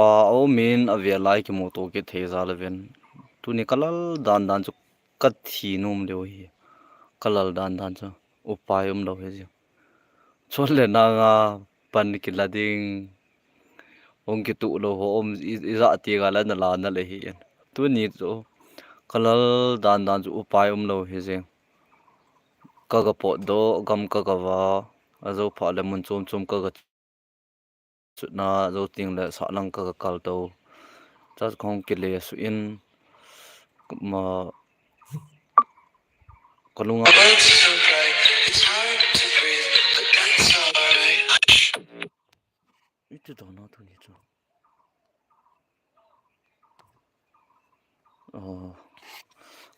au min avia lai ki moto ke theza leven tu ni kalal dan dan chu kat thi num deu hi kalal dan dan chu upayum lo he ji chole na nga pan ki lading ong ki tu lo ho om iza ti ga la na le hi tu ni chu kalal dan dan chu upayum lo he je kaga po do gam kaga wa azo pha le mun chum chum kaga chutna zo ting le sa lang kaga kal to chas khong ki le su in ma kalunga itu do na tu ni chu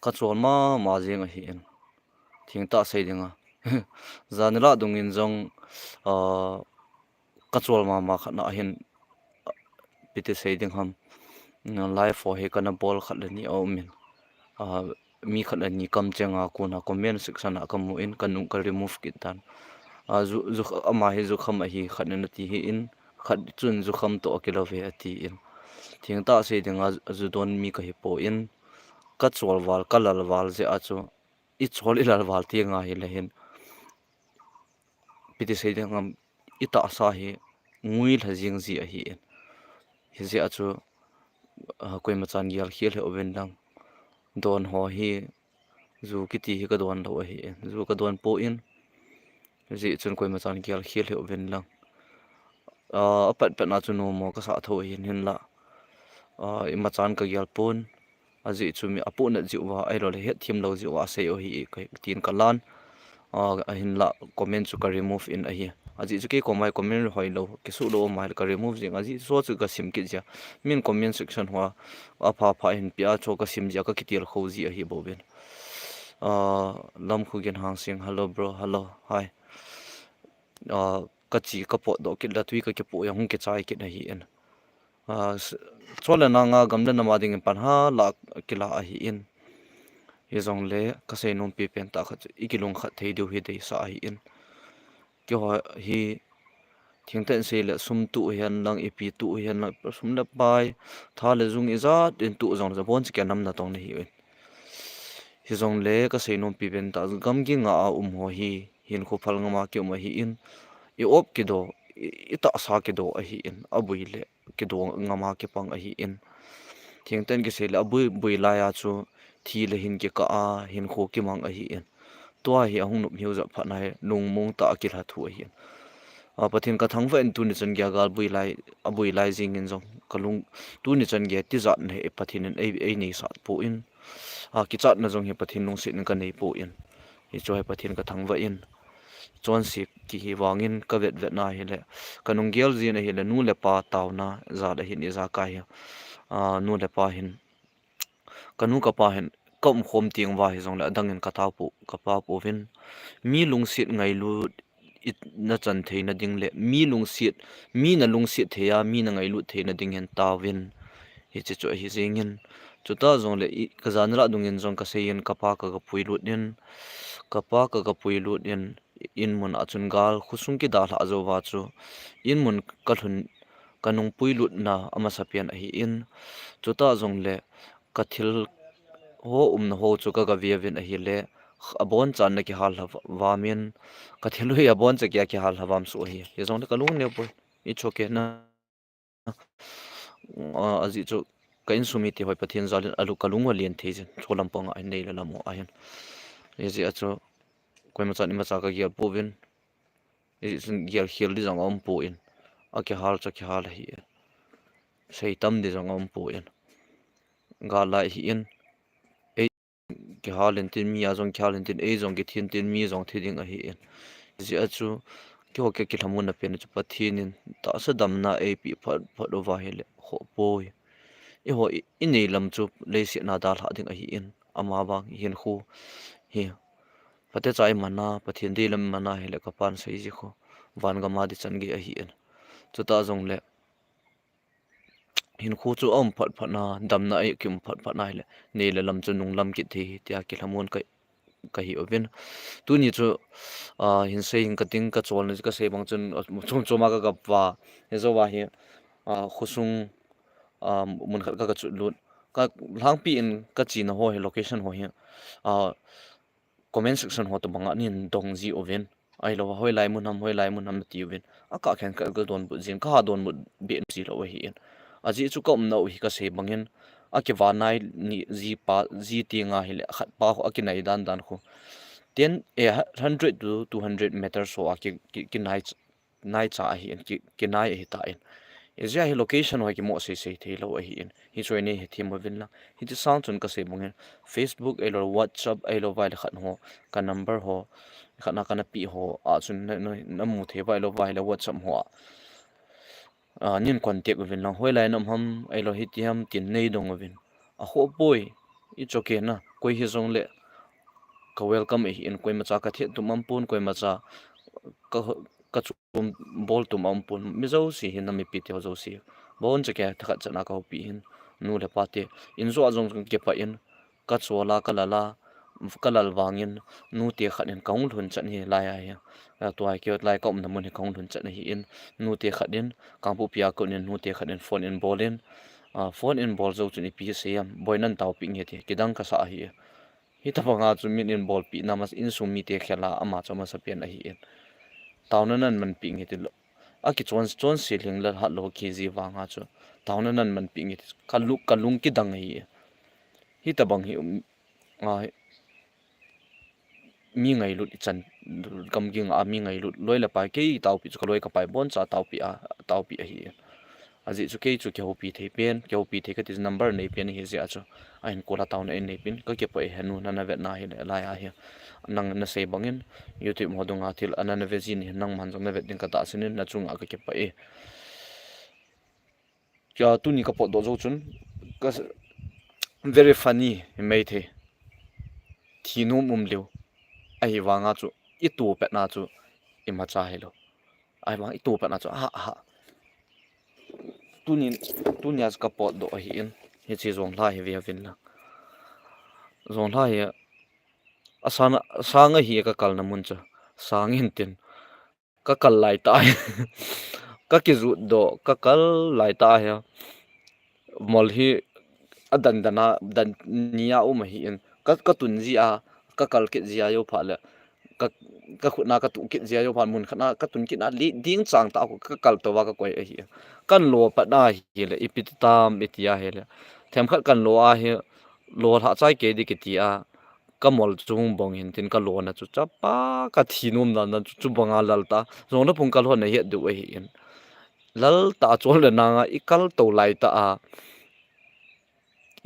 ka chon ma jeng a hi en thing ta sei dinga zanila dungin jong ka chol ma khana hin pite sei ding ham life for he kana bol khat le ni au min mi khat ni kam chenga ko na comment section a kam mu in kanung ka remove ki tan zu zu ama hi zu kham a hi khat na ti hi in khat chun zu kham to kilo ve ati in thing ta sei dinga zu don mi ka hi po in ka chol wal kalal wal je a chu I chol ilal wal ti nga hi le hin piti sei ding ngam ita sa hi ngui la jing ji a hi en hi je a chu koi ma chan gyal khial he oven dang don ho hi zu ki ti hi ka don lo hi en zu ka don po in ji chun koi ma chan gyal khial he oven lang apat pat na chu no mo ka sa tho hin hin la I ma chan ka gyal pon aji chu mi apu na ji wa ai ro le het thim lo ji wa sei o hi ka tin ka lan hin la comment chu ka remove in a hi aji chu ke komai comment hoi lo ke su lo mai ka remove jing aji so chu ka sim ki ja min comment section wa pha hin pia cho ka sim ja ka kitil kho ji a hi bo ben lam khu gen hang sing hello bro hello hi ka chi ka po do ki la tui ka ke po yang ke chai ki na hi en chola na nga gamda na ma ding pan ha la kila a hi in hi zong le ka sei num pi pen ta kha ikilung kha thei du hi dei sa hi in ki ho hi thing ten se le sum tu hian lang ipi tu hian lang sum la pai tha le zung iza den tu zong za bon chi nam na tong na hi hi zong le ka sei num pi pen ta gam gi nga ho hi hin khu phal nga ma ki ma hi in I op ki do ita sa ki do a hi in abui le ki do nga ma ki pang a hi in thing ten ki se le abui la ya chu thi le hin ki ka a hin kho ki mang a hi in tua hi ahung nup hiu za pha nai lung mong ta ki la thu a hi pathin ka thang ven tu ni chan gya gal abui lai jing in jong kalung tu ni chan ge ti zat ne pathin en ei nei sa po in ki chat na jong hi pathin nung sit ka nei po in hi choi pathin ka thang va in chon si ki hi wangin ka vet na hi le kanung gel ji na hi le nu le pa taw na za da hi ni za ka hi nu le pa hin kanu ka pa hin kom khom tiang wa hi jong la dangin ka taw pu ka pa pu vin mi lung sit ngai lu it na chan thei na ding le mi na lung sit theya mi na ngai lu thei na ding hen tawin hi che cho hi jingin chuta jong le ka zan ra dungin jong ka sein ka pa ka pui lut nin ka pa ka pui lut nin in mun achun gal khusung ki da la zo wa chu in mun ka thun kanung pui lut na ama sapian a hi in chuta jong le ka thil ho na ho chu ka via vin a hi le abon chan na ki hal wa min ka thilu ya bon che kya ki hal hawam su hi ye jong ka lung ne po I choke na aji chu kain sumi ti hoi pathian zalin alu kalung wa lien thei jen cholam pang ai nei la lamo a hen ye ji acho koi ma chan ma cha ka ya povin ye sun ya hiel di jang om po in a ki hal cha ki hal hi sei tam di jang om po in ga la hi in ki halin tin mi a jong khalin tin ei jong ki thin tin mi jong thiding a hi in ji achu ki ho ke ki thamun na pen chu pathinin ta sa dam na ei pi phat over hele ho poi I ho I nei lam chu le si na dal ha ding a hi in ama bang hin khu hi pate chai mana pathin di lam mana hele ka pan sei ji kho van ga ma di chan gi a hi in chu ta jong le hin khu chu phat phat na dam na ai kim phat na hele nei le lam chu nung lam ki thi tia ki lamun ka hi ovin tu ni chu hin sei hin ka ting ka chol ni ka sei bang chun chom choma ka pa he zo wa hi khusung mun khat ka chu lut ka lang pi in ka chi na ho he location ho hi comment section ho to banga nin dong ji oven ai lo hoi lai mun ham ti oven aka khen ka don bu jin ka don mu be ji lo hi in aji chu kom no hi ka se bangin aki wa nai ni ji pa ji ti nga hi le khat pa ho aki nai dan khu 100 to 200 meters so aki ki nai cha hi ki nai hi ta in is hi location ho ki mo se the lo hi in hi choi ne hi thim win la hi ti sound chun ka se bangin Facebook elo WhatsApp elo vai khat ho ka number ho khana kana pi ho a chun na mu the vai lo WhatsApp ho nin contact win lang hoi lai nam ham elo hi ti ham tin nei dong win a ho boy I choke na koi hi zong le ka welcome hi in koi macha ka the tum am pun koi macha ka ka chum bol tum am pun mi zo si hin na mi pi te zo si bon che ke thakhat chana ka pi hin nu le pa te in zo azong ke pa in ka chola ka lala kalal wangin nu te khanin kaung thun chan hi lai ya to ai ke lai ka na mun hi kaung thun chan hi in nu te khanin kangpu pia ko nin nu te khanin phone in bolin phone in bol zo chuni pi se yam boinan taw pi nge te kidang ka sa hi hi ta nga chu min in bol pi namas in sumi te khela ama chama sa pen hi in taunanan man pi nge te lo aki chon siling la hat lo kg wanga chu taunanan man pi nge kalung ki dang hi ta bang hi mi ngai lut chan kam ging a mi ngai lut loi la pa ke taw pi chu loi ka pai bon cha taw pi a hi aji chu ke chu ke ho pi the pen ke ho pi the ka tis number nei pen hi zia chu a in kola taw nei pin ka ke pa henu na na vet na hi la ya hi nang na sei bangin YouTube modunga thil anana vejin hi nang man jong na vet din ka ta sinin na chunga ka ke pa kya tu ni ka po do zo chun ka very funny mai the thinu mum liu ai wanga chu I tu pe na chu I ma cha hello ai wang I tu pe na chu ha tu ni as ka pot do hi in hi chi zong la hi ve vin la zong la hi asana sanga hi ka kal na mun cha sang hin tin ka kal lai ta ka ki zu do ka kal lai ta ya mol hi adan dana dan nia hi in ka tun ji a ka kal ke ji a yo pha le ka ka khuna ka tu ki zia yo phan mun khana ka tun ki na li ding chang ta ko ka kal to wa ka koi a hi kan lo pa na hi le ipit tam itia he le them khat kan lo a he lo ha chai ke di ki ti a ka mol chung bong hin tin ka lo na chu cha pa ka thinum na na chu bonga lal ta zong na pung kal ho na he du a hi in lal ta chol le na nga ikal to lai ta a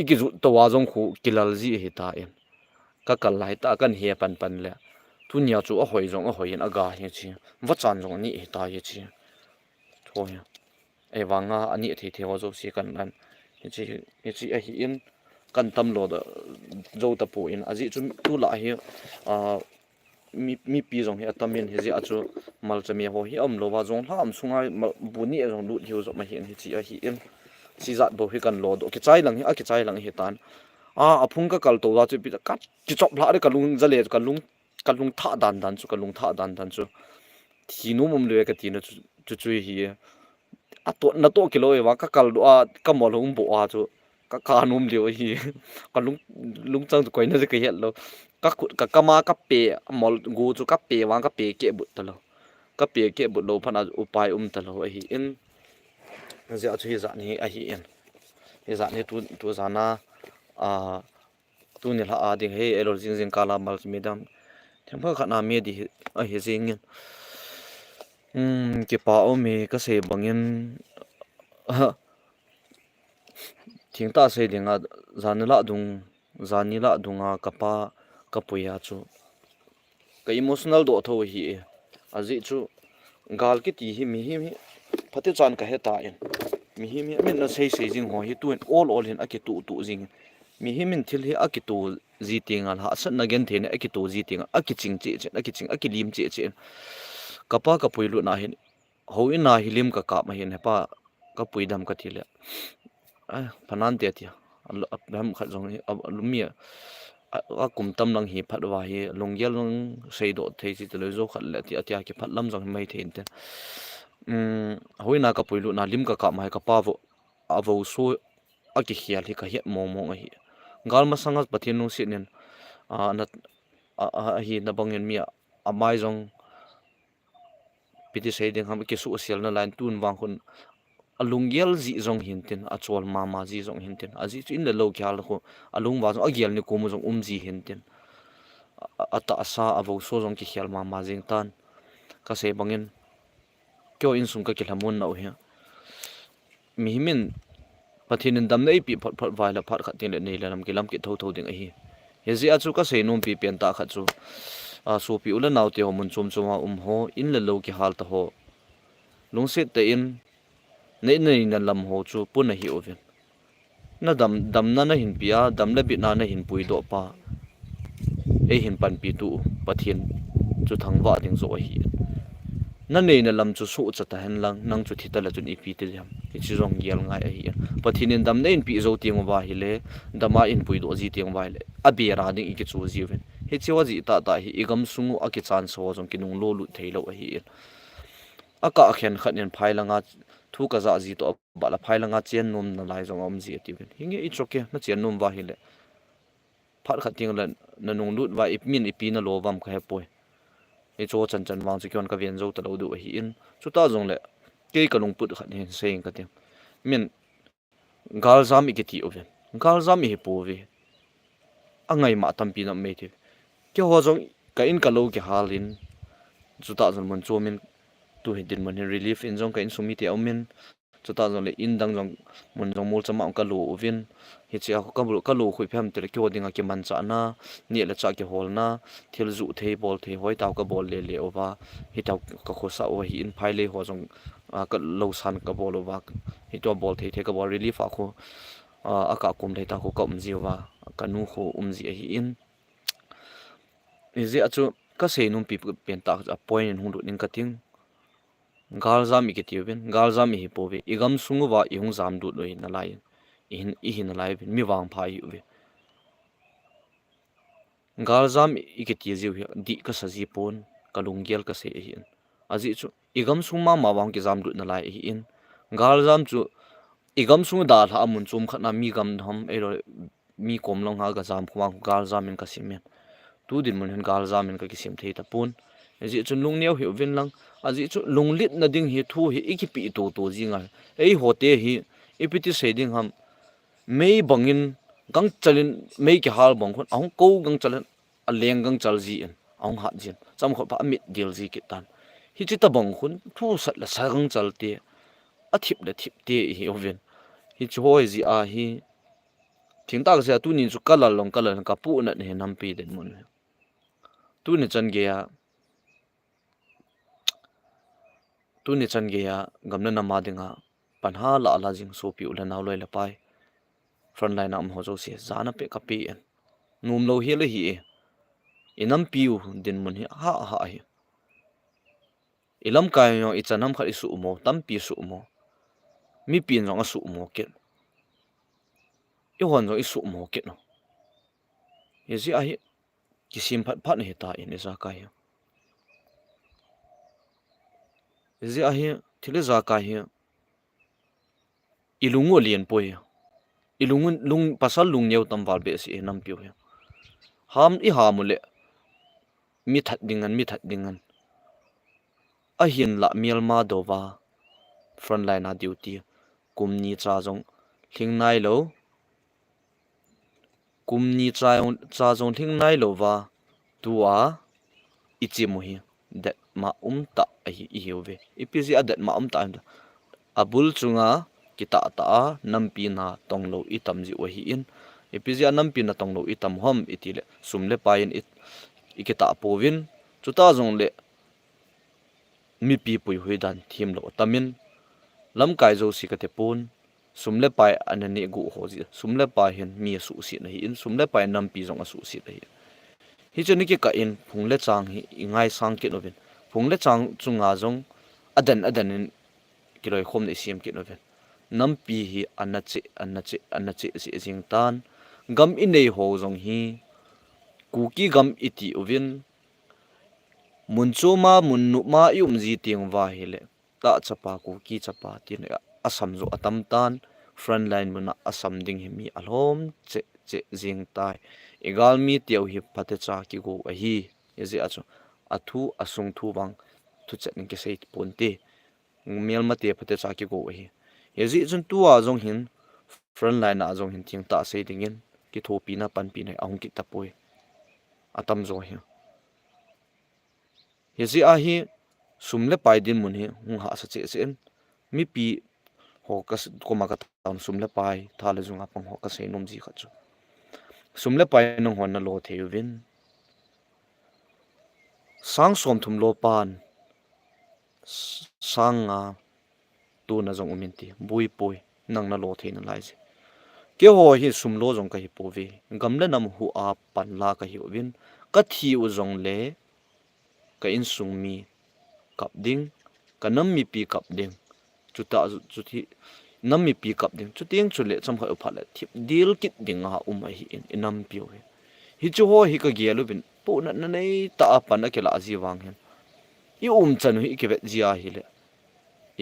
iki zu to wa jong khu kilal ji hi ta in ka kal lai ta kan he pan le tu nia chu a hoi zong a hoi in aga hi chi wa chan zong ni hi ta hi chi thôi ai wanga ani the wa zo si kan nan hi chi a hi in kan tam lo da zo ta pu in aji chu tu la hi a mi pi zong hi atamin hi ji a chu mal chami ho hi am lo wa zong hlam sunga bu ni zong lu hiu zo ma hi chi a hi in si zat bo hi kan lo do ki chai lang hi a ki chai lang hi tan aphung ka kal to wa chu pi ka ki chop la re kalung jale kalung tha dan chu kalung tha dan chu thinu mum le ka tina chu hi a to na to kilo e wa ka kal do a ka mol hum bo a chu ka num le hi lung chang ko na ka het lo ka kama ka pe mol gu chu ka pe wa ka pe ke bu ta lo ka pe ke bu lo phana upai ta lo hi in ja chu hi za ni a hi in hi za ni tu za na tu ni la a ding he elo jing kala mal medam thempa khana me di a hi jing ke pa o me ka se bangin thing ta se dinga zanila dunga kapa kapuya chu ka emotional do tho hi aji chu gal ki ti hi mi hi phate chan ka he ta in mi hi mi na sei jing ho hi tu all in aki tu jing mi hi min thil hi aki tu ji tingal ha san na gen thene aki tu ji tinga aki ching aki lim che kapa ka puilu na hin ho ina hilim ka ma hin hepa ka puidam ka thile phanan te tia bam khat jong lumi a kum tam lang hi phat wa hi longyal long sei do thei chi tele zo khat le ti atia ki phat lam jong mai thein te hoina ka puilu na lim ka ma ka pa vo avo so aki hial hi ka hiat mo hi gal masangat pathin nu sinin na hi na bangin mi amai jong piti sei ding ham ki su sial na line tun wang hun alungial ji jong hintin achol mama ji jong hintin aji chu in le lo kyal ko alung wa jong agial ni ko mo jong ji hintin ata asa avo so jong ki hial mama jing tan ka se bangin kyo in sum ka ki lamun na hi mi himin pathin dam nei pi phat phat vai la phat khat tin le nei lam ki lam ki tho tho ding a hi he ji achu ka se nom pi pen ta kha chu a so pi ula naw te ho mun chum chuma ho in le lo ki hal ta ho lung se te in nei nei na lam ho chu pun a hi oven na dam na hin pia dam le bi na hin pui do pa e hin pan pi tu pathin chu thangwa ding zo hi na nei na lam chu su cha ta hen lang nang chu thita la chun ipi te jam chi rong yel ngai a hi pathin in dam nei in pi zo tiang wa hi le dama in pui do ji tiang wa le abi ra ding i ki chu ji ven he chiwa ji ta hi igam sungu a ki chan so jong ki nung lo lu theilo a hi aka khen khanin phailanga thu ka za ji to bala phailanga chen nom na lai jong om ji ti ven hinge i choke na chen nom wa hi le phat khating la na nung lut wa ipmin ipi na lo wam kha he poi e cho chan chan wang chi kyon ka ven zo ta lo du hi in chu ta jong le ke ka lung put khat hen sein ka ti min gal zam i ki ti oven gal zam hi po ve angai ma tam pi na me ti ke ho jong ka in ka lo ki halin chu ta jong mon chomin tu hi din man relief in jong ka in sumi ti aumin chu ta jong le in dang jong mon jong mol chama ka lo ovin hi chi ka lo khui pham te ke odinga ki man cha na ni la cha ki hol na thil zu thei bol thei hoi taw ka bol le ova hi taw ka kho sa o hi in phai le ho jong ka lo san ka bol ova hi to bol thei thei ka bol relief a kho aka kum le ta ko ka ji wa ka nu kho ji hi in izi achu ka sei num pi pen ta a point hun ning ka ting gal zam i ki ti ben gal zam hi po ve igam sungu wa i hung zam du loi na lai i hin lai mi wang phai u ve gal zam i ki ti jiu hi di ka sa ji pon ka lunggel ka se hi aji chu igam sung ma wang ki zam du na lai hi in gal zam chu igam sung da la amun chum khana mi gam dham e ro mi kom long ha ga zam khwa gal zam in ka simen tu din mun hen gal zam in ka ki sim thei ta pon aji chu lung neu hi vin lang aji chu lung lit na ding hi thu hi ikipi to jinga ei hote hi ipiti shading ham mei bangin gang chalin mei ki hal bang khon ahong ko gang chalan a leng gang chal ji en ahong hat jin cham kho pa mit dil ji ki tan hi chi ta bang khun thu sat la sa gang chalte a thip te hi oven hi chu hoi ji a hi thing ta ga tu ni chu kala long kala ka pu na ne nam pi den mun tu ni chan ge ya tu ni chan ge ya gamna na ma dinga panha la jing so pi ula naw loi la pai front line am ho zo se zana pe ka pi en num lo hi le hi inam piu din mun hi ha hi ilam kai yo ichanam khari su mo tam pi su mo mi pin rong su mo ke i hon zo i su mo ke no ye ji a hi kisim phat ne ta in za kai ye ji a hi thile za kai hi ilungo lien poi ilungun lung pasal lung neu tam wal be si nam piu ham i ha mule mi that dingan a hin la mielma dova front line a duty kumni cha jong thingnai lo kumni cha jong thingnai lo wa tua ichi mo hi that ma ta hi hiove ipisi adat ma ta abul chunga kita ta nampi na tonglo itam ji o hi in ipisi nampi na tonglo itam hom itile sumle pain it ikita povin chuta jong le mi pi pui hui dan thim lo tamin lam kai zo si ka te pon sumle pai anani gu ho ji sumle pa hen mi su si na hi in sumle pai nam pi jong asu si hi hi chuni ki ka in phungle chang hi ingai sang ki novin phungle chang chunga jong adan in kiloi khom ne sim ki novin nam pi hi anache si jing tan gam in nei ho jong hi kuki gam iti ovin munchoma munnu ma yum ji ting wa hele ta chapa kuki chapa tin asam zo atam tan front line muna asam ding hi mi alhom che jing tai egal mi tiau hi phate cha ki go a hi yezi achu athu asung thu bang thu chatning ke sei ponte mial ma te phate cha ki go a hi yezi chun tu a jong hin front line a jong hin thing ta sei dingin ki thopi na pan pi nai ahung ki tapoi atam zo hi yezi a hi sumle pai din mun hi hung ha sa che chen mi pi ho kas ko ma ka tam sumle pai thale junga pang ho ka sei nom ji kha chu sumle pai nong hon na lo theuvin sang som thum lo pan sang nga tu na jong uminti bui poi nang na lo thein lai je ke ho hi sum lo jong ka hi po ve gamle nam hu a pan la ka hi win ka thi u jong le ka in sung mi kap ding ka nam mi pi kap ding chuta chu thi nam mi pi kap ding chu ting chu le cham kha pha le thip dil kit ding ha hi in nam pi hi chu ho hi ka gelu bin po na nei ta pa na ke la ji wang hen i chan hi ke ve ji a hi le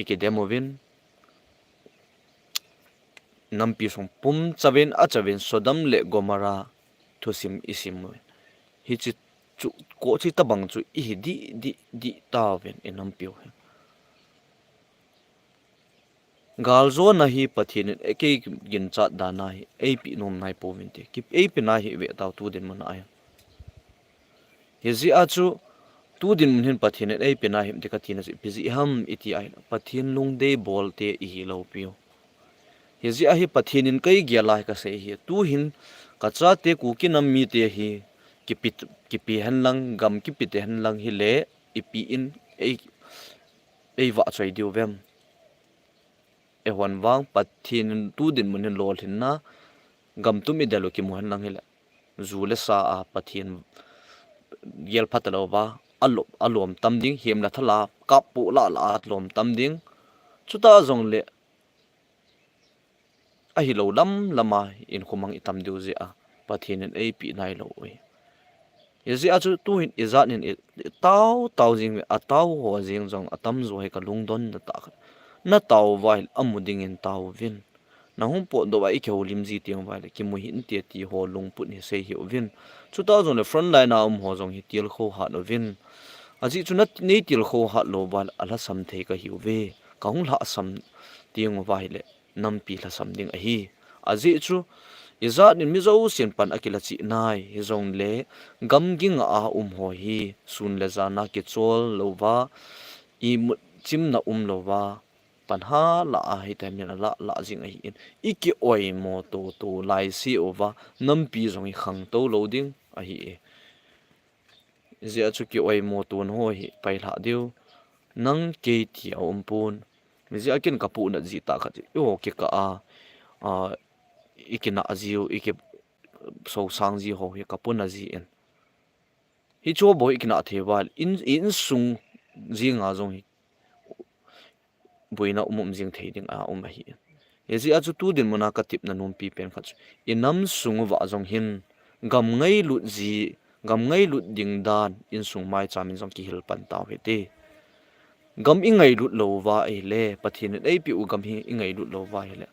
i ke demo vin nam pi song pum chaven a chaven sodam le gomara thusim isim hi chi chu ko chi ta bang chu i di ta ven in nam pi galzo na hi pathin eke gin cha da na hi ap nom nai po vin te ki ap na hi ve ta tu din man ai hezi a chu tu din hin pathin ap na him te ka tin si pzi ham iti ai pathin lung de bol te hi lo pio hezi a hi pathin in kai gya lai ka se hi tu hin ka cha te ku ki nam mi te hi ki pi han lang gam ki pi te han lang hi le ipi in ei wa chai diu vem e hwan wang pathin tu din mun hin lol hin na gam tu mi dalo ki muhan lang hila zule sa a pathin yel phatalo ba alom tam ding hem la thala kap pu la lom tam ding chuta jong le a hi lo lam lama in khumang itam diu je a pathin en ap nai lo oi yezi a chu tu hin izat nin tau jing a tau ho jing jong atam zo he ka lungdon na ta na tau vai amuding in tau vin na hum po do ai ke holim ji tiang vai ki mu hin te ti ho lung put ni sei hi vin 2000 le front line am ho jong hi til kho ha no vin aji chuna nei til kho ha lo wal ala sam the ka hi ve ka hung la sam tiang vai le nam pi la sam ding a hi aji chu iza nin mi zo sin pan akila chi nai hi zong le gam ging a ho hi sun le za na ki chol lo wa i chim na lo wa pan ha la hi time na la jing ai in iki oi mo to lai si over nam pi zong hi khang to loading a hi zia chu ki oi mo to no hi pai la diu nang ke ti pun mi zia kin ka pu na ji ta kha ji yo ke ka a ikina aziu ike so sang ji ho hi ka pu na ji en hi cho bo ikina thewal in sung ji nga zong hi boina jing theiding a hi yezi achu tu din mona ka tip na num pi pen khach inam sung wa jong hin gam ngai lu ding dan in sung mai chamin jong ki hil pan taw hete gam i ngai lu lo wa e le pathin ei pi u gam hi i ngai lu lo wa hele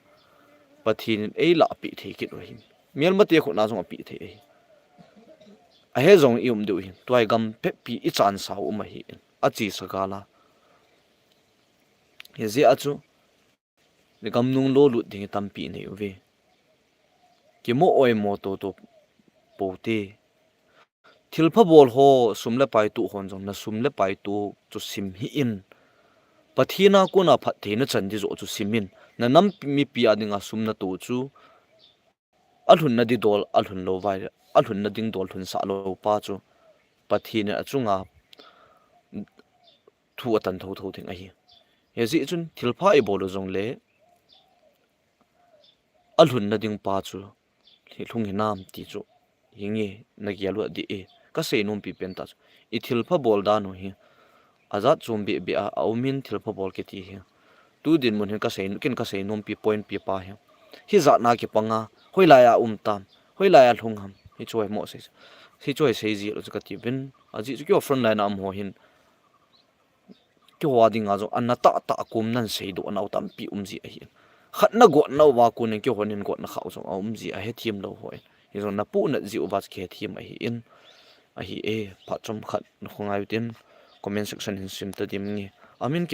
pathin ei la pi the ki ro hin mial ma te khu na jong pi the a he jong i du hin toy gam pe pi i chan sau hi a chi sagala yezi achu le gam nung lo lu ding tam pi nei ve ki mo oi mo to pote thilpha bol ho sumle pai tu hon jong na sumle pai tu chu sim hi in pathina ko na phat the na chan di zo chu simin na nam mi pi adinga sumna tu chu alhun na di dol alhun lo vai alhun na ding dol thun sa lo pa chu pathina achunga thu atan tho thing a hi hezi chun thilpha e bol jong le alhun na ding pa chu thung hi nam ti chu hingi na gyalu di e ka sei nom pi pen ta i thilpha bol da no hi azat chum bi a aumin thilpha bol ke ti hi tu din mun ka sei nom pi point pi pa hi za na ki panga hoila ya tam hoila ya hlung ham hi choi mo se hi choi sei ji lo ka ti bin aji chu kyo front line am ho hin kyo wa ding a zo anna ta kum nan sei do na tam pi ji a hi khát na gọt na wa ku nên kêu hồn nên gọt na khảo xong gì à hết thiêm lâu hỏi thì rồi na pu na dịu vắt kia thiêm à in à hi e phát trong khát nó không ai tin comment section hình sim ta dim nghe amin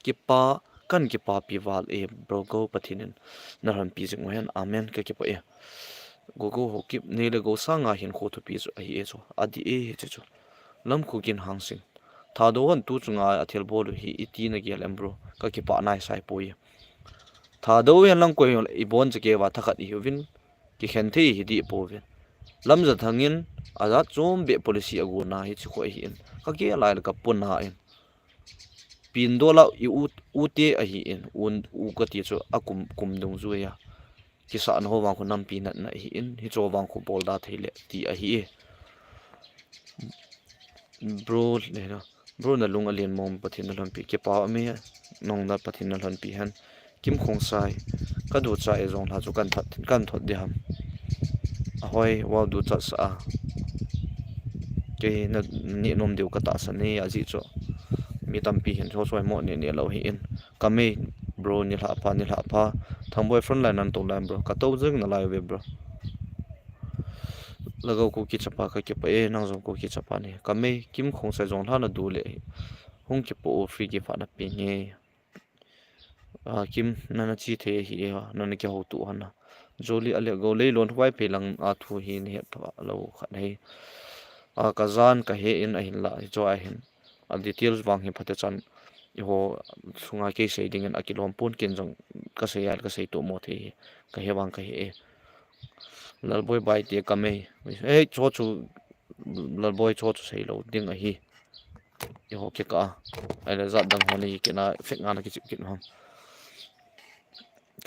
ki pa kan ki pa pi wal e brogo pathinin na ran pi jing hen amen ke pa e gogo ho kip ne le go sanga hin kho thu pi zo ai e zo adi e he chu lam khu kin hang sing tha do han tu chunga athel bol hi iti na gel embro ka ki pa nai sai poi tha do yan lang ko i bon je ke wa thakat hi win ki khen the hi di po win lam za thangin azat chom be policy agu na hi chu ko hi in ka ke lai ka pun na in pin dola i u te a hi in un u ka ti chu akum kum dung zu ya ki sa an ho wang ko nam pi na na hi in hi cho wang ko bol da theile ti a hi e bro le na bro na lung alien mom pathin na lampi ke pa me nong da pathin na lampi han kim khong sai ka du cha e zong la chu kan thot de ham a hoi wa du cha sa ke na ni nom deu ka ta sa ne a ji cho mi tampi hin tho soi mo ne lo hi in kame bro ni la pa thang boyfriend la nan to lam bro ka to jeng na lai we bro lagaw ko ki chapa ka ke pa e nang jong ko ki chapa ne kame kim khong sai jong la na du le hung ki po free ki fa na pe nge a kim na na chi the hi e na na ke ho tu hana joli ale go le lon hwai pe lang a thu hi ne pa lo kha nei a ka zan ka he in a hin la jo a hin a details wang hi phate chan ho sunga ke sei ding an akilom pon ken jong ka sei al ka sei to mo the ka he wang ka he lalboy bai te kame ei cho chu lalboy cho chu sei lo ding a hi i ho ke ka ai la zat dang honi ke na fek nga na ki chip kin ham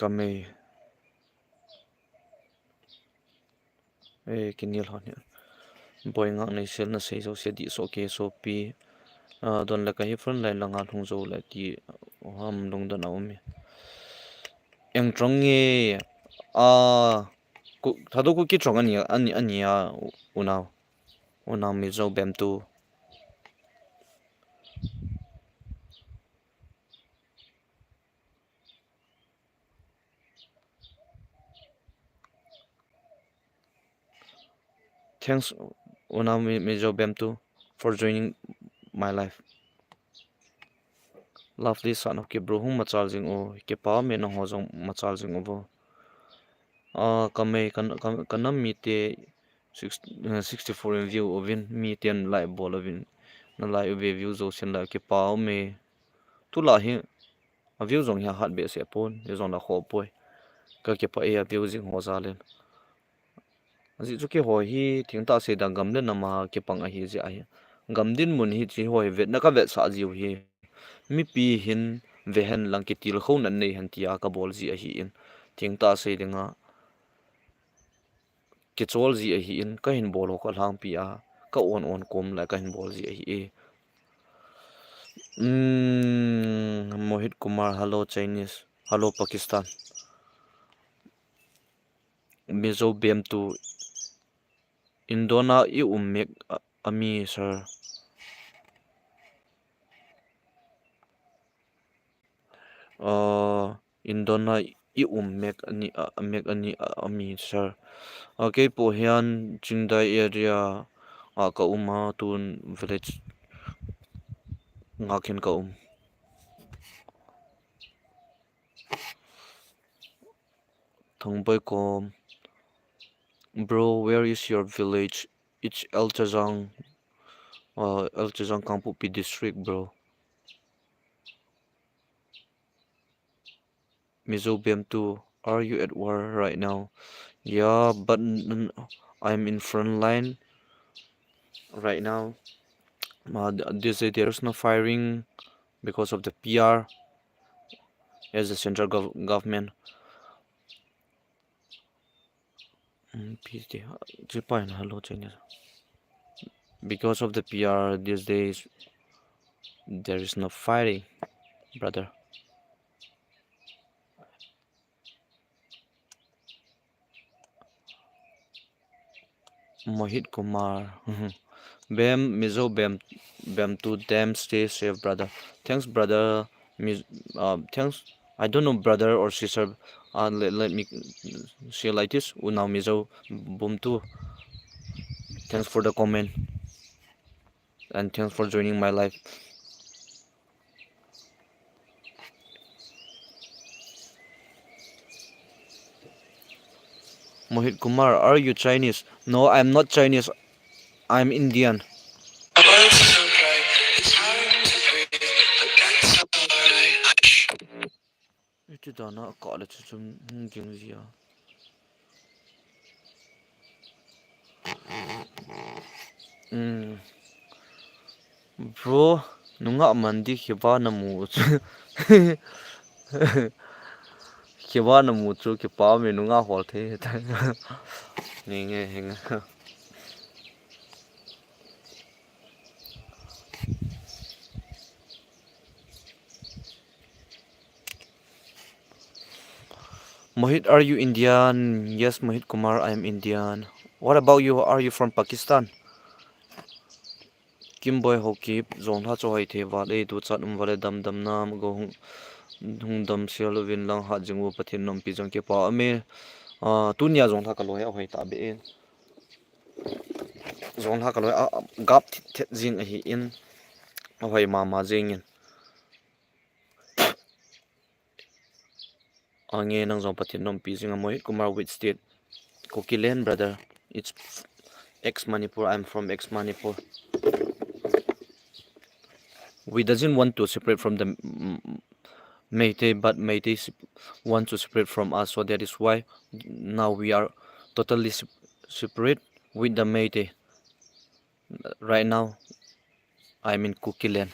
kame e kinil hon boy nga nei sel na sei so se di so ke so pi don la ka hi front line la nga thung zo la ti ham dong da na umi eng trong nge a thado ku ki trong ani ya unaw mi zo bem tu thanks unaw mi zo bem tu for joining my life lovely son of ke bro hung machal jing o ke pa me na ho jong machal jing o bo kame kanam mi te 64 in view ovin mi ten lai bol ovin na lai ve view zo sen la ke pa me tu la hi a view zong ya hat be se pon ye zong la kho poi ka ke pa e a view jing ho za len aji chu ke ho hi thing ta se da gam le na ma ke pang a hi je a hi gam din mun hi chi hoi vet na ka vet sa jiu hi mi pi hin ve hen lang ke til kho nan nei han tia ka bol ji a hi in thing ta se dinga ke chol ji a hi in ka hin bol ho ka hlang pi a ka on kom la ka hin bol ji a hi e Mohit Kumar hello Chinese hello Pakistan Mizo bem tu Indona I ummek ami sir Indona I ummek ani ami sir okay po hian Jingdai area ka uma tun village ngakin ka thongbai kom bro where is your village it's El Chazang Kangpupi district bro Mizo BM2 are you at war right now yeah but I'm in front line right now there's no firing because of the PR as the central government hello Chinese because of the PR these days there is no fighting brother Mohit Kumar Bam Mizo Bam to damn stay safe brother thanks brother thanks I don't know brother or sister. Let me say like this. Unao mizo boom too. Thanks for the comment and thanks for joining my life. Mohit Kumar, are you Chinese? No, I'm not Chinese. I'm Indian. Itu dah nak kat lah macam mungkin dia. Bro, nunga mandi kiba na mu. Kiba na mu tu kiba me nunga hol the. Ninge hinga. Mohit, are you Indian? Yes, Mohit Kumar, I am Indian. What about you? Are you from Pakistan? Kim boy hoki zong tha cho hai the wa le tu chat wale dam dam nam go hung dam sial win lang ha jingu pathin nom pi jong ke pa ame tunia zong tha ka lo ya hoi ta be en zong tha ka lo gap thet jing a hi in hoi ma jing in ange nang zong pathin nom pi jing Mohit Kumar which state? Kokilen brother, it's ex Manipur. I'm from ex Manipur. We doesn't want to separate from the Meitei, but Meitei want to separate from us, so that is why now we are totally separate with the Meitei. Right now, I'm in Kukiland.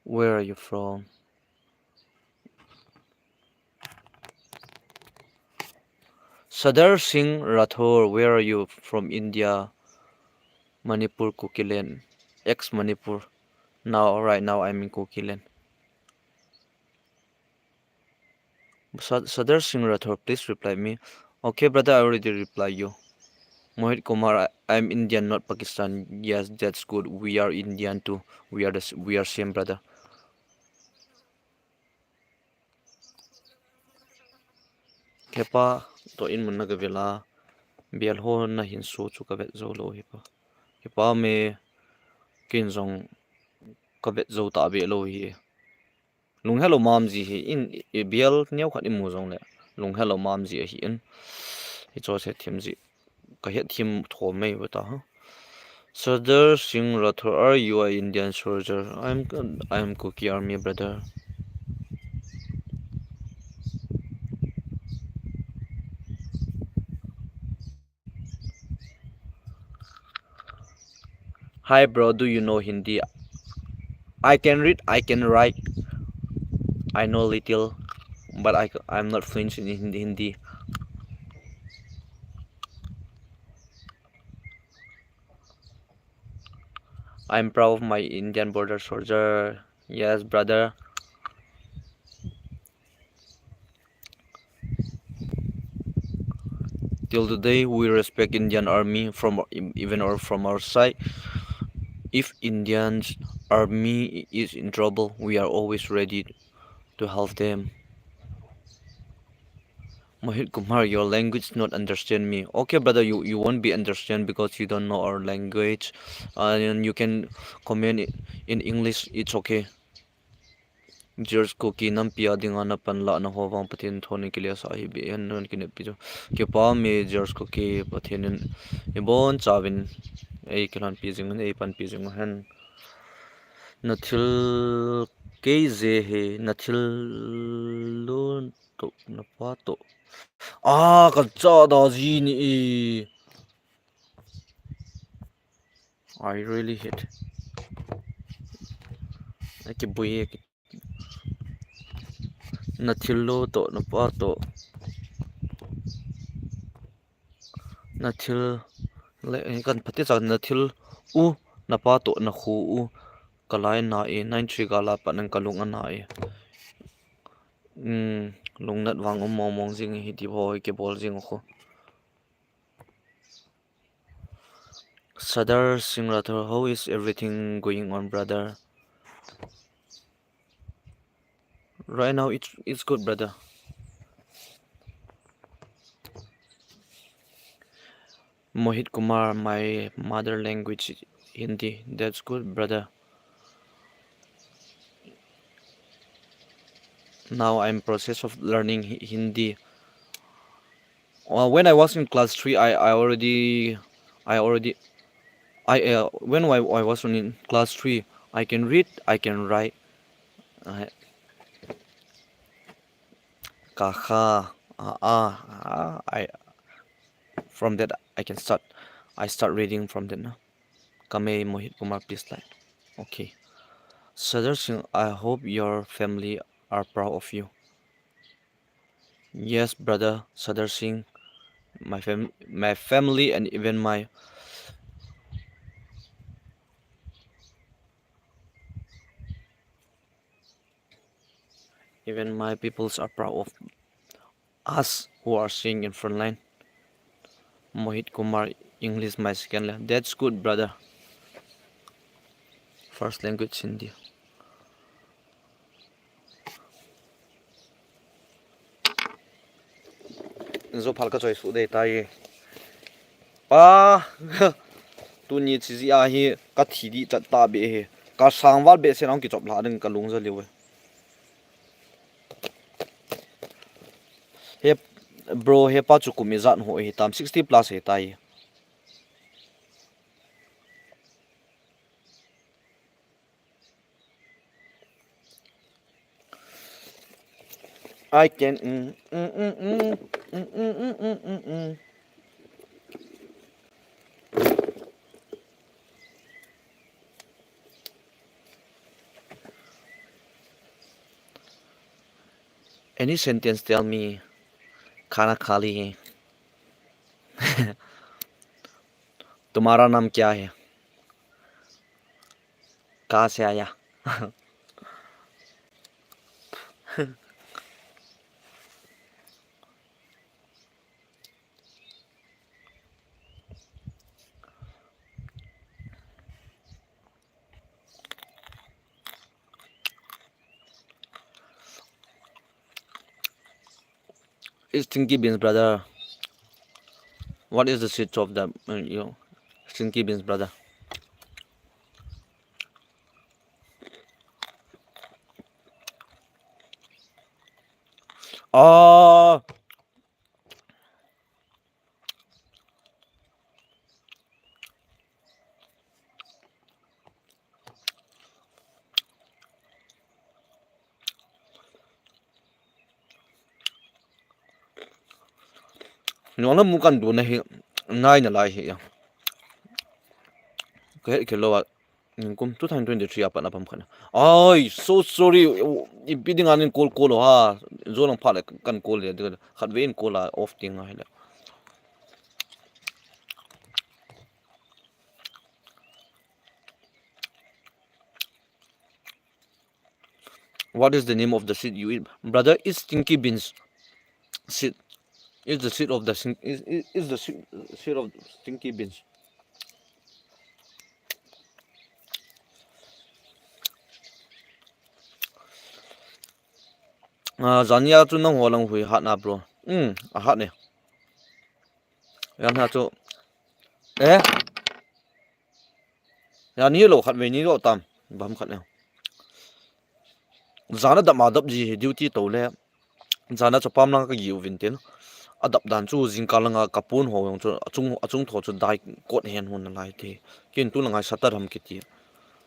Where are you from? Sadar Singh Rathore, where are you from? India, Manipur, Kukiland, ex Manipur. Right now, I'm in Kukiland. Sadar Singh Rathore, please reply me. Okay, brother, I already reply you. Mohit Kumar, I'm Indian, not Pakistan. Yes, that's good. We are Indian too. We are same brother. Kepa to in mun naga vela bial ho na hin so chu ka vet zo lo hi pa. Kepa me kin zong ka vet zo ta be lo hi. Lung hello mam ji hi in bial nyau khat imu zong le. Lung hello mam ji hi in. Hi cho se thim ji ka het thim tho mai wa ta ha. Sadar Singh Rathore, are you a Indian soldier? I'm Kuki Army brother. Hi bro, do you know Hindi? I can read, I can write. I know little, but I'm not fluent in Hindi. I'm proud of my Indian border soldier. Yes, brother. Till today, we respect Indian army from even or from our side. If Indian army is in trouble, we are always ready to help them. Mohit Kumar, your language not understand me. Okay, brother, you won't be understand because you don't know our language. And you can comment in English. It's okay. George Cookie nam pia dinga na panla na howang pathin thoni kilia sahibi yan non kinep pijo ke pa me George Cookie pathin ibon chawin ei kilan pijing ei pan pijing han nathil ke je he nathil lo to na pa to ka cha da ji ni I really hate ke buye nathil lo to na pa to nathil le kan phati cha nathil u na pa to na khu u kalai na e 93 gala panan kalung ana e lungnat wang mong jing hi ti boi ke bol jing kho Sadar Singh Rathore, how is everything going on brother? Right now it's good, brother. Mohit Kumar, my mother language Hindi. That's good, brother. Now I'm process of learning Hindi. When I was in class 3, I already, when I was in class 3, I can read, I can write. Uh, Kaka, from that I can start. I start reading from that now. Kame Mohit Kumar, please like. Okay. Sadar Singh, I hope your family are proud of you. Yes, brother Sadar Singh, my family, and even my peoples are proud of us who are singing in front line. Mohit Kumar, English my second language. That's good, brother. First language Hindi. Zo phalka choi su de tai. Pa tu ni chi ji a hi ka thi di chat ta be he. Ka sang wal be se nang ki chop la ding ka lung za lewe. He bro he pa chu kumi zat ho he tam 60 plus he tai. I can Any sentence tell me खाना खा ली है तुम्हारा नाम क्या है कहाँ से आया It's stinky beans, brother. What is the seed of the stinky beans, brother? Oh, nó là muốn cần đồ này ngay là lại hiện cái lo à nhưng cũng 2023 apa apa kan ai so sorry bidding anin call ha zo lang phala kan call le de khat vein call la off ting ha la what is the name of the seed you eat brother is stinky beans seed is the seed of the is the seed of stinky beans zania chu nang ho lang hui hat na bro a hat ne yan ha chu eh ya ni lo khat ve ni lo tam bam khat ne zana da ma dap ji duty to le zana chapam lang ka yu vin ten adap dan chu jingkalanga kapun ho yong chu achung tho chu dai kot hen hun lai the kin tu langai satar ham kiti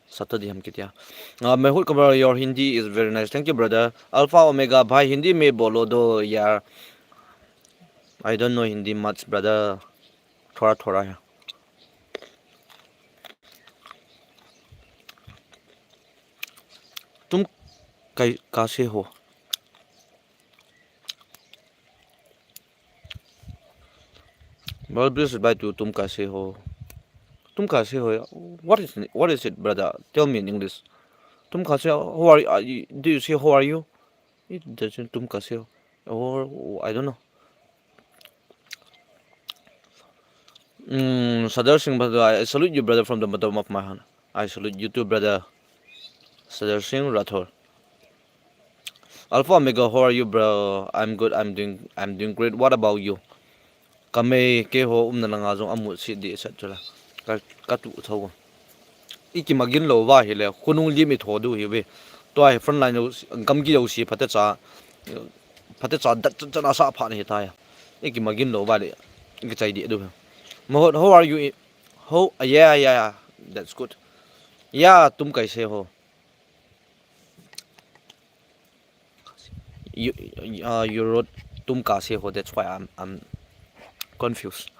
Saturday हम किया मैं हूँ cover your Hindi is very nice thank you brother alpha omega भाई हिंदी में बोलो दो यार I don't know Hindi much brother थोड़ा थोड़ा है तुम कैसे हो बहुत ब्लेस्ड बाय तुम कैसे हो तुम कैसे हो what is it brother tell me in English तुम कैसे हो how are you do you say how are you it doesn't तुम कैसे हो or I don't know Sadar Singh brother I salute you brother from the bottom of my heart I salute you too brother Sadar Singh Rathor Alpha Omega, how are you, bro? I'm good. I'm doing great. What about you? Kame ke ho na nga jong amu si di sa chula. Ka tu thaw. Iki magin lo wa hi le khunung li mi tho du hi we. To ai front line gam gi yo si phate cha dat chana sa pha ni ta ya. Iki magin lo wa le. Iki chai di du. Mohot, how are you? How? Yeah. That's good. Yeah, tum kaise ho? You wrote tum kaise ho. That's why I'm confused.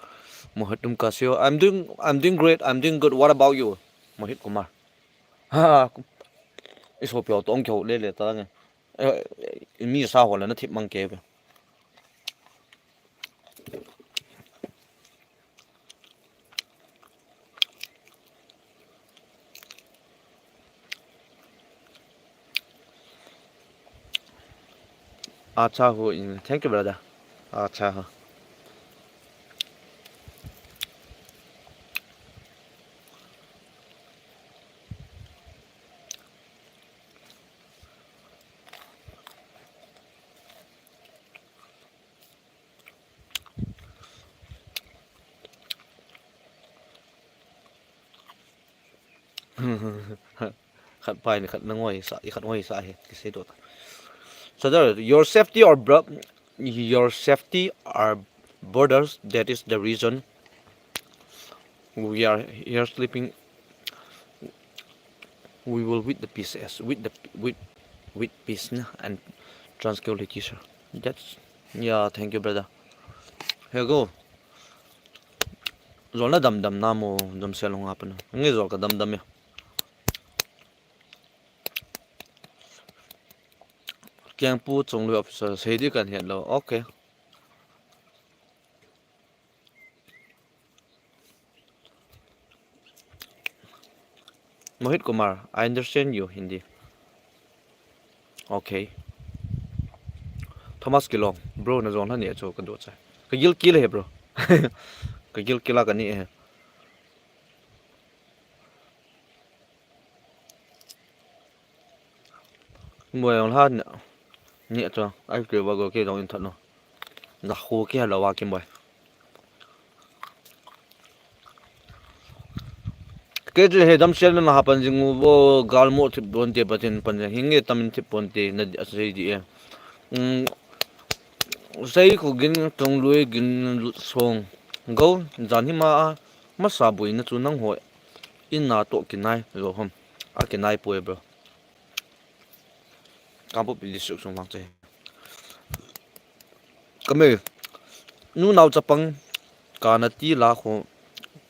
Mohit tum kaise ho? I'm doing great. I'm doing good. What about you? Mohit Kumar. Ha, iso pyo tong kyo le ta nge. Mi sa ho la na thip mang ke. Acha ho. Thank you, brother. Acha ho. Khat pai ni khat nangoi sa I khat ngoi sa he ki se do. So there, your safety are borders. That is the reason we are here sleeping. We will with the peace as with peace and tranquility, sir. That's yeah. Thank you, brother. Here go. Zolna dam dam namo dam selong apa na. Ngi zol ka dam dam ya. Kiang pu chong lu officer sei di kan hian lo. Okay. Mohit Kumar, I understand you Hindi. Okay. Thomas Kilong, bro na zon hani cho kan do chai. Ka gil kil he bro. Ka gil kila kan ni he. Mùi on ha nhẹ cho ai kêu vào cái dòng thật nó là khu kia là wa kim boy cái gì hệ đam xem là happen jing wo gal mo thip bon te patin pan hinge tamin thip bon te na asai di sai ko gin tong lui gin song go jan hi ma sa bui na chu nang hoi in na to kinai ro hom a kinai poi bro kampo pi suk song lang che kame nu nau chapang kana ti la kho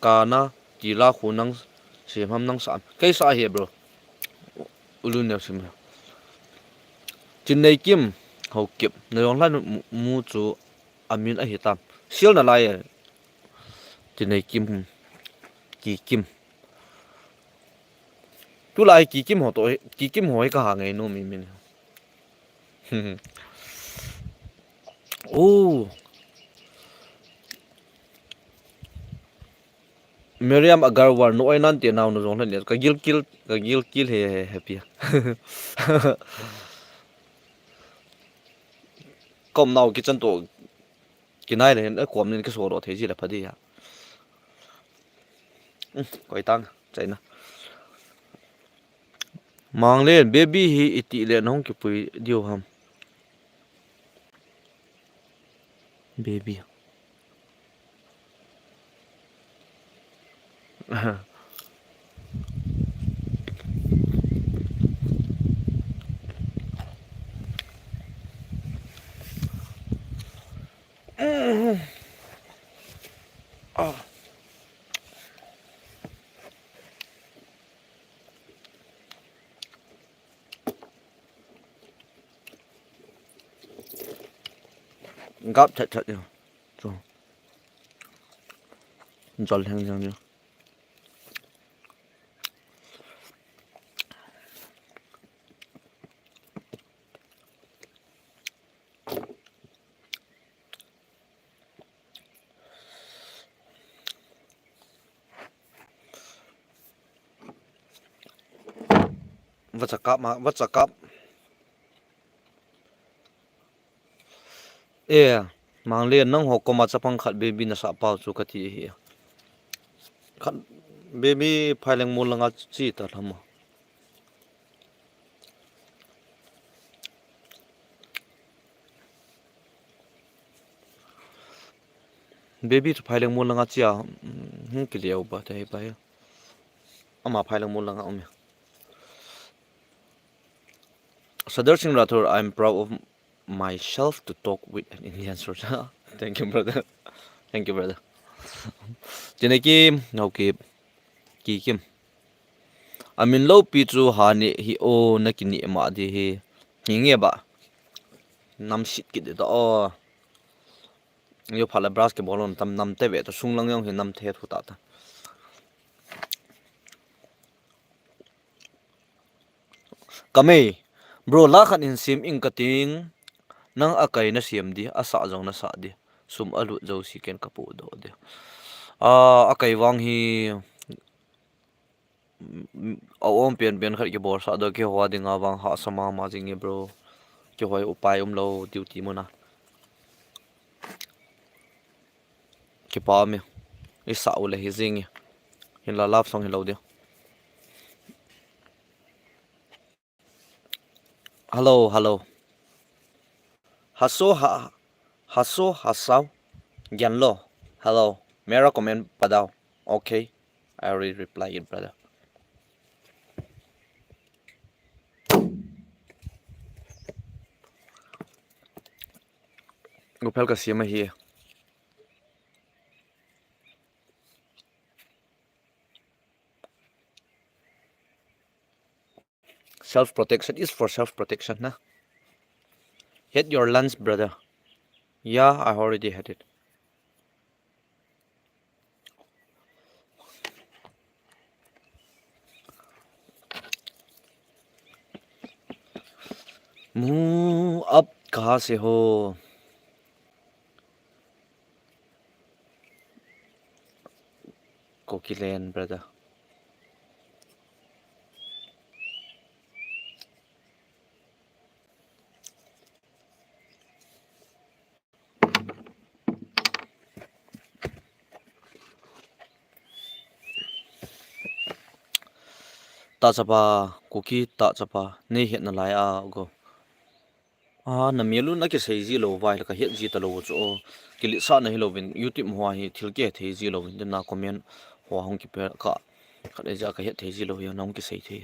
kana ti la kho nang sim ham nang sa kai sa he bro ulu ne sim chin nei kim ho kip ne yong lan mu chu amin a hitam sil na lai chin nei kim ki kim tu lai ki kim ho to ki kim hoi ka ha ngai no mi min oh Miriam Agarwal no ainan te naw no jong le ka gil kil he happy kom naw ki chan to kinai le kom nen ka so ro the ji la phadi ya koi tang chaina mang len baby hi iti le nong ki pui dio ham baby gap chat chat yo so jol hang jang yo what's a cup mang le nang ho koma chapang khat baby na sa pau chu ka ti hi khat baby phaileng mo langa chi ta thama baby tu phaileng mo langa chia ki liao ba tai ba ya ama phaileng mo langa om Sadar Singh Rathore, I'm proud of myself to talk with an Indian soldier. Thank you, brother. Thank you, brother. Chene kim, nau ki kim. Amin lo pi chu ha ni hi o na ki ni ma di hi. Nge ba. Nam sit ki de o. Yo phala basketball on tam nam te ve to sung lang yong hi nam the thu ta ta. Kame, bro la khan in sim ing kating nang akai na siam di asa jong na sa di. Sum alu zo si ken kapu do de. Akai wang hi om pian khat ki bor sa do ki hwa dinga wang ha sama ma jing bro ki hoi upai lo duty mo na ki pa me I sa ule hi jing hin la lap song hi lo de hello haso hasau gyan lo hello mera comment padao okay I already reply it brother gopel ka siama hi self protection is for self protection na hit your lunch brother yeah I already had it मुंह अब कहाँ से हो कोकिलेन brother ta chapa kuki ta chapa nei het na lai a go na melu na ke sei ji lo vai la ka het ji ta lo cho kili sa na hi lo bin youtube hwa hi thil ke thei ji lo bin na comment hwa hong ki per ka khat ja ka het thei ji lo ya nong ki sei thei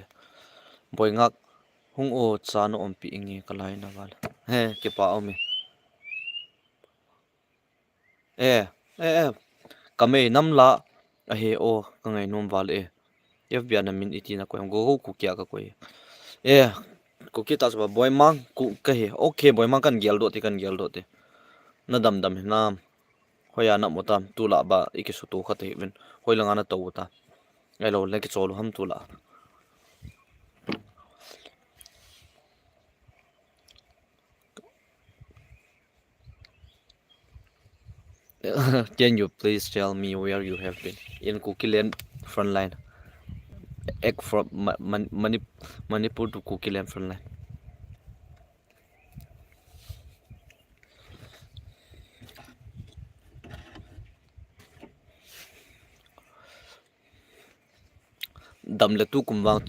boi ngak hung o cha no om pi nge ka lai na wal he ke pa o me kame nam la a he o ka ngai nom wal fbi na min iti na ko Gogou Kuki ka ko Kuki ta ba boy mang ku ka he okay boy mang kan gel do te na dam na hoya na motam tu la ba iki su tu kha te ben hoi langa na to ta ai lo le ki chol ham tu la can you please tell me where you have been in Kukiland front line ek from Manipur to Kukiland front line dam le tu kum wang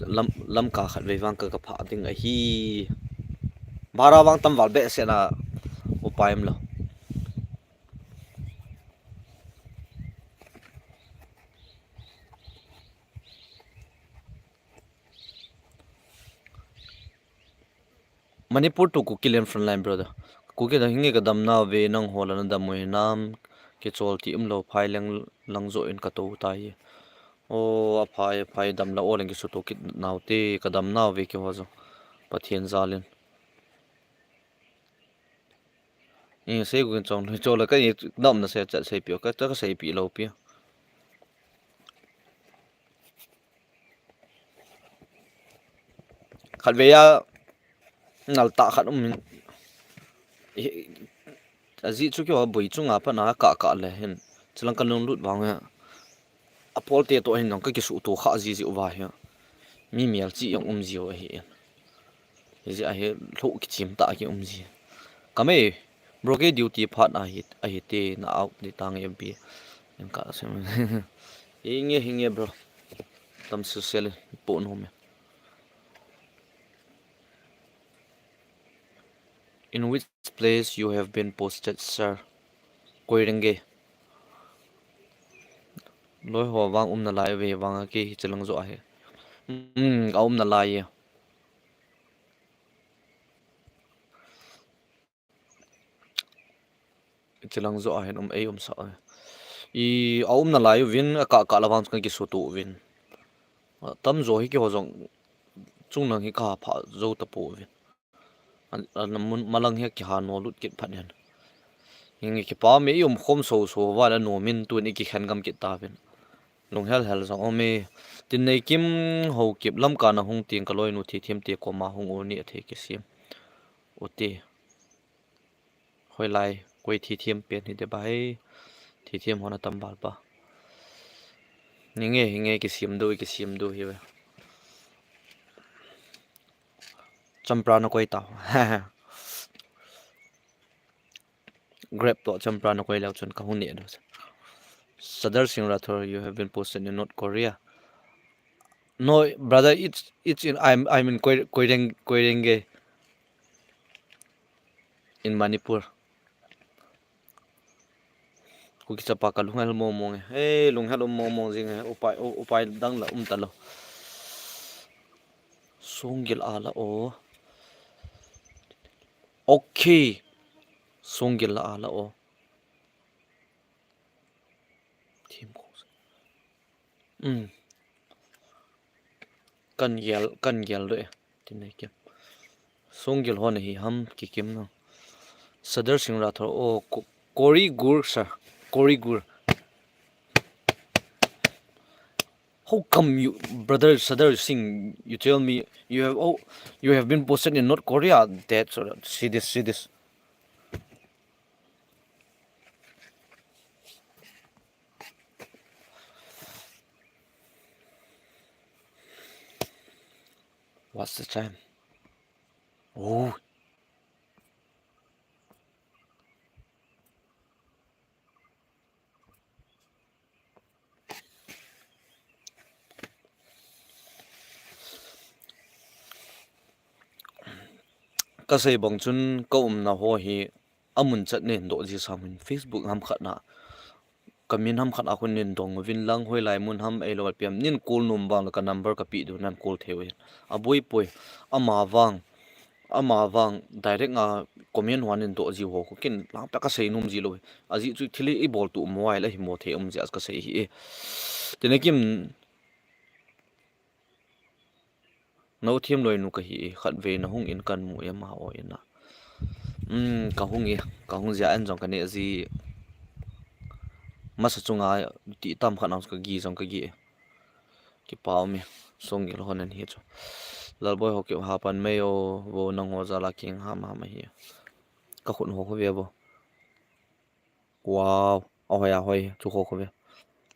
lam ka khat ve wang ka pha ding a hi bara wang tam wal be se na upaim lo Manipur to Kukiland front line brother Kuki da hinge ka dam na ve nang hola na dam moi nam ke chol ti lo phai lang zo in ka to ta hi o a phai dam la o leng ki su to kit naw te ka dam na ve ki ho zo pathian zalin se ku chong chol la ka dam na se cha se pi ka ta ka se pi lo pi khat ve ya ngal ta khat azi chu ki wa boi chunga pa na ka le hen chilang kan long lut wang ya apol te to hin nong ka ki su to kha ji wa ya mi mial chi yong ji wa hi ji a he lo ki chim ta ki ji kame broke duty phat a hi te na out ni tang mp em ka sem hinge bro tam social po no me. In which place you have been posted, sir? Koirenge. Loi ho wang na lai ve wang ke hi chelang zo ahe. Na lai. Chelang zo ahe ei sa. I na lai vin ka lawang kan ki so tu vin. Tam zo hi ki ho jong chung nang hi ka pha zo ta po vin. An malang he ki ha no lut kit phat yan. Hingi ki pa me khom so wala no min tu ni ki khan gam ki ta vin. Long hel zong ome tin nei kim ho kip lam ka na hung ting ka loi nu thi thiam te ko ma hung o ni the ki sim ote hoi lai koi thi thiam pen hi de bai thi thiam hona tam bal pa hinge ki sim do hi ba champra na koi ta grab to champra na koi lau chon ka hu ne do Sadar Singh Rathore, you have been posted in North Korea. No, brother, it's in I'm in Koirenge in Manipur. Kuki chapa ka lunghal mo hey lunghal mo jing upai dang la talo songil ala o okay songil ala o team ko kan yel do tinai ke songil hon hi ham ki kim no Sadar Singh Rathore o Kori Gur sir Kori Gur. How come you, brother Sadar Singh, you tell me you have been posted in North Korea? That's see this. What's the time? Oh. Kasay bang chun na ho hi amun chat nen do ji samin Facebook ham khat na kamin ham khat akun nin dong vin lang hoi lai mun ham ei lo piam nin call num bang ka number ka pi du nan call thewe aboi poi ama wang direct nga comment wan in do ji ho ko kin lang ta ka sei num ji lo aji chu thili i bol tu mobile hi mo the jas ka sei hi tene kim no thiam loi nu ka hi khat ve na hung in kan mu ya ma o ina ka hung ja an jong ka ne ji masa chunga ti tam khanam ka gi jong ka gi ki pau mi song gil honen hi chu lal boy ho ki ha pan me yo wo nang ho za la king ha ma hi ka khun ho ve bo wow o ya hoi chu ho ve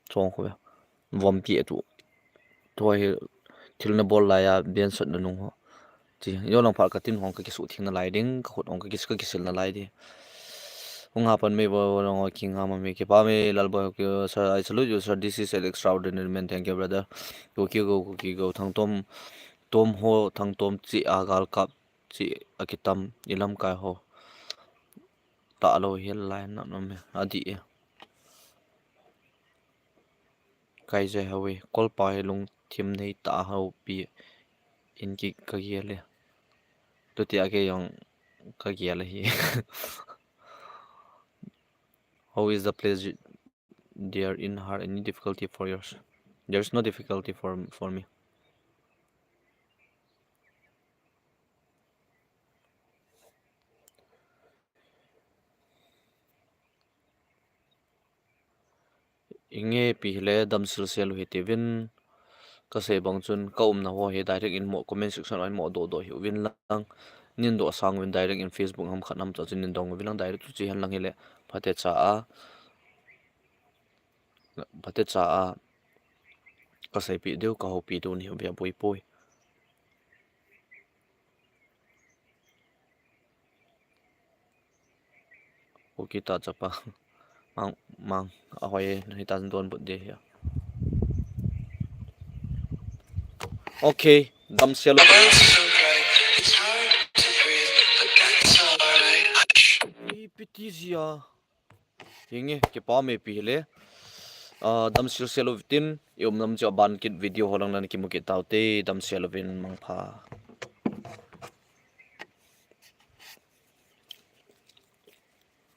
chong ho ve vom pi tu toi thil na bol la ya ben sat na nung ho chi yo lang phal ka tin hong ka ki su thing na lai ding ka khut ong ka ki sil na lai di hung ha pan me bo nang ho king ha ma me ki pa me lal boy ki sir I salute you sir this is an extraordinary man thank you brother go thang tom ho thang tom chi agal kap chi akitam ilam kai ho ta lo hel lai na no me adi kai je hawe kol pa he lung thim nei ta ho pi in ki ka yele to ti age yong ka yele hi how is the place there in her any difficulty for yours there's no difficulty for me inge pi le dam sil sel hi tivin ka se bang chun ka na ho he direct in mo comment section on mo do hi win lang nin do sang win direct in Facebook ham khanam cha chin nin dong win lang direct chi han lang hele phate cha a ka se pi deu ka ho pi do ni bia boi poi ko kita chapa mang ahoy hitan don but de ya okay dam sel ipitizia hinge ke pa me pi le dam sel selovitin yom nam cha ban kit video holang nan ki mu ke taute dam selovin mang pha